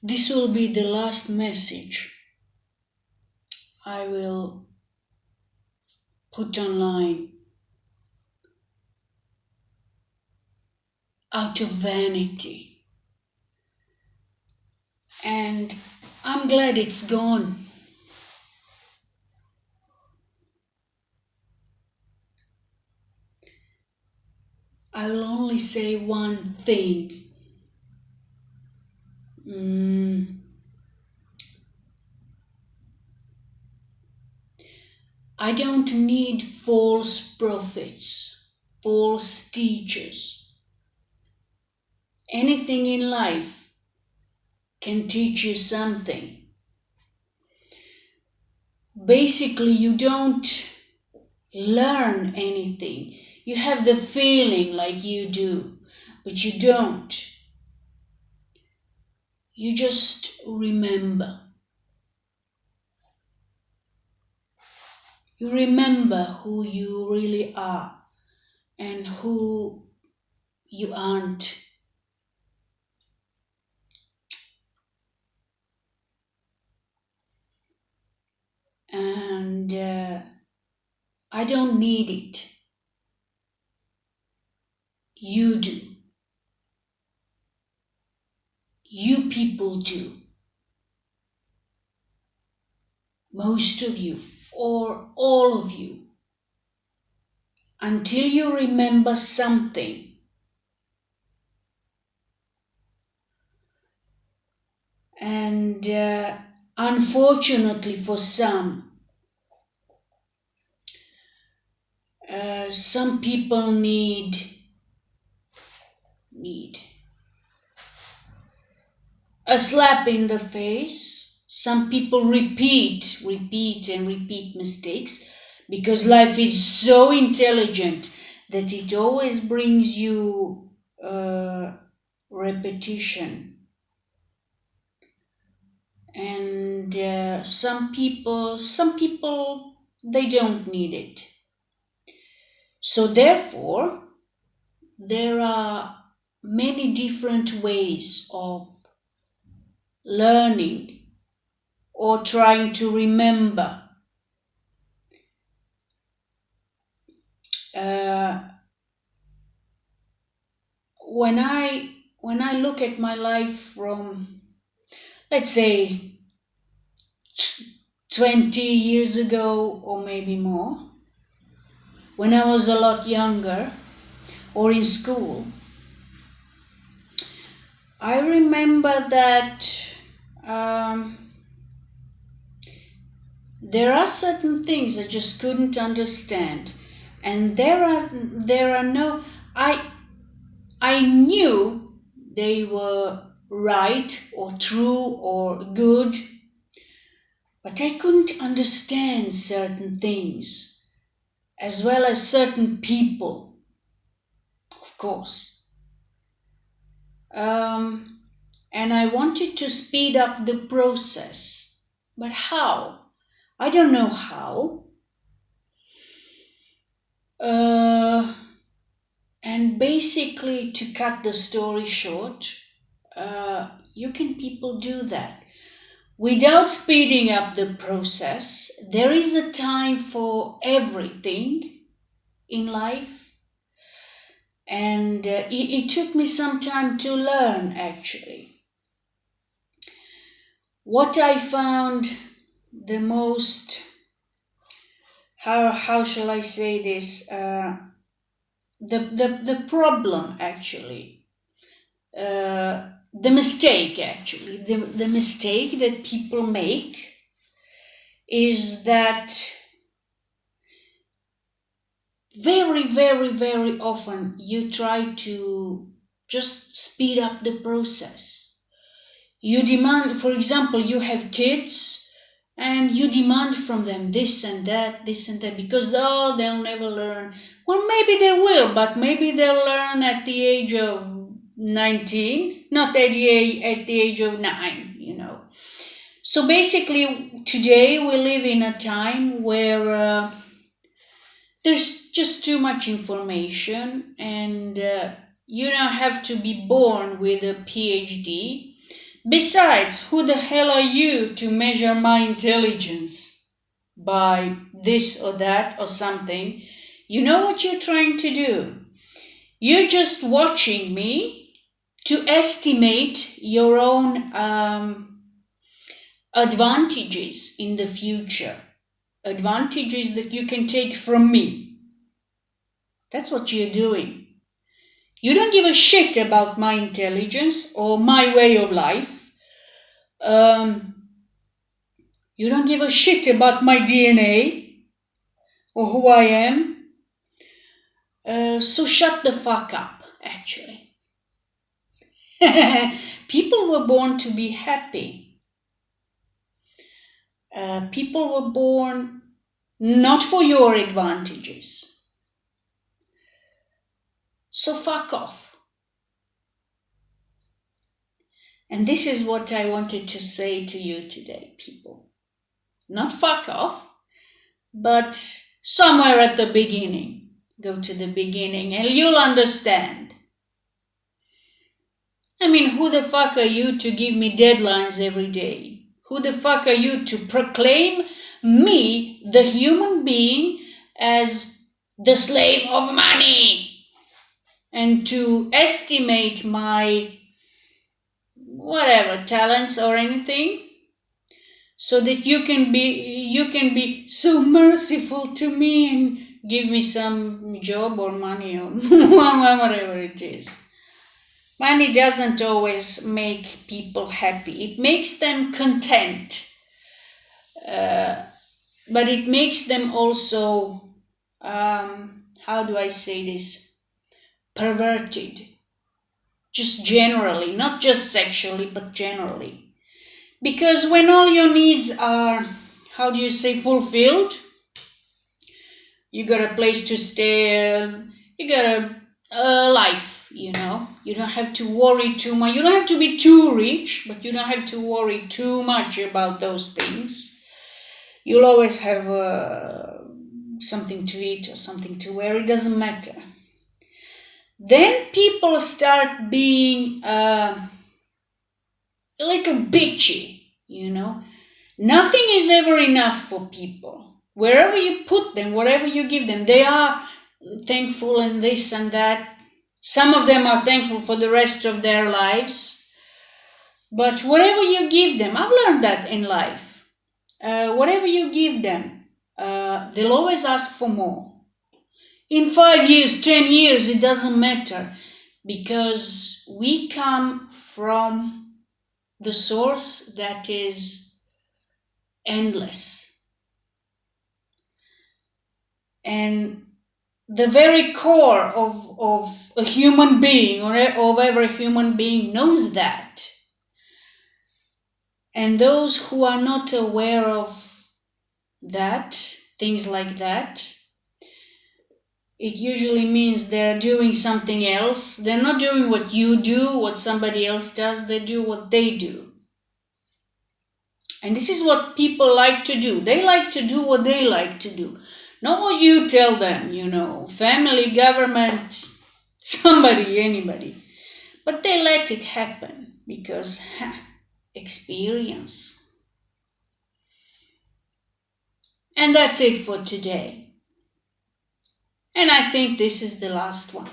This will be the last message I will put online out of vanity. And I'm glad it's gone. I will only say one thing. I don't need false prophets, false teachers. Anything in life can teach you something. Basically, you don't learn anything. You have the feeling like you do, but you don't. You just remember. You remember who you really are and who you aren't. And I don't need it. You do. You people do. Most of you, or all of you. Until you remember something. And unfortunately for some people need a slap in the face. Some people repeat mistakes because life is so intelligent that it always brings you repetition. And some people, they don't need it. So therefore, there are many different ways of learning or trying to remember. When I look at my life from, let's say, 20 years ago or maybe more, when I was a lot younger or in school, I remember that there are certain things I just couldn't understand, and there are no, I knew they were right or true or good, but I couldn't understand certain things, as well as certain people, of course. And I wanted to speed up the process. But how? I don't know how. And basically, to cut the story short, you can people do that. Without speeding up the process, there is a time for everything in life. And it took me some time to learn, actually. What I found the most, how shall I say this, the problem, actually, the mistake, actually, the mistake that people make is that very, very, very often you try to just speed up the process. You demand, for example, you have kids and you demand from them this and that, because they'll never learn. Well, maybe they will, but maybe they'll learn at the age of 19, not at the age of 9, So basically, today we live in a time where there's just too much information, and you don't have to be born with a PhD. Besides, who the hell are you to measure my intelligence by this or that or something? You know what you're trying to do? You're just watching me to estimate your own advantages in the future. Advantages that you can take from me. That's what you're doing. You don't give a shit about my intelligence or my way of life. You don't give a shit about my DNA or who I am. So shut the fuck up, actually. People were born to be happy. People were born not for your advantages. So fuck off. And this is what I wanted to say to you today, people. Not fuck off, but somewhere at the beginning. Go to the beginning and you'll understand. I mean, who the fuck are you to give me deadlines every day? Who the fuck are you to proclaim me, the human being, as the slave of money? And to estimate my whatever talents or anything, so that you can be so merciful to me and give me some job or money or whatever it is. Money doesn't always make people happy. It makes them content, but it makes them also, how do I say this, perverted. Just generally, not just sexually, but generally. Because when all your needs are, how do you say, fulfilled, you got a place to stay, you got a life, you know. You don't have to worry too much. You don't have to be too rich, but you don't have to worry too much about those things. You'll always have something to eat or something to wear. It doesn't matter. Then people start being a little bitchy, you know. Nothing is ever enough for people. Wherever you put them, whatever you give them, they are thankful and this and that. Some of them are thankful for the rest of their lives. But whatever you give them, I've learned that in life. Whatever you give them, they'll always ask for more. In 5 years, 10 years, it doesn't matter, because we come from the source that is endless. And the very core of a human being, or of every human being, knows that. And those who are not aware of that, things like that, it usually means they're doing something else. They're not doing what you do, what somebody else does. They do what they do. And this is what people like to do. They like to do what they like to do. Not what you tell them, you know, family, government, somebody, anybody. But they let it happen because, experience. And that's it for today. And I think this is the last one.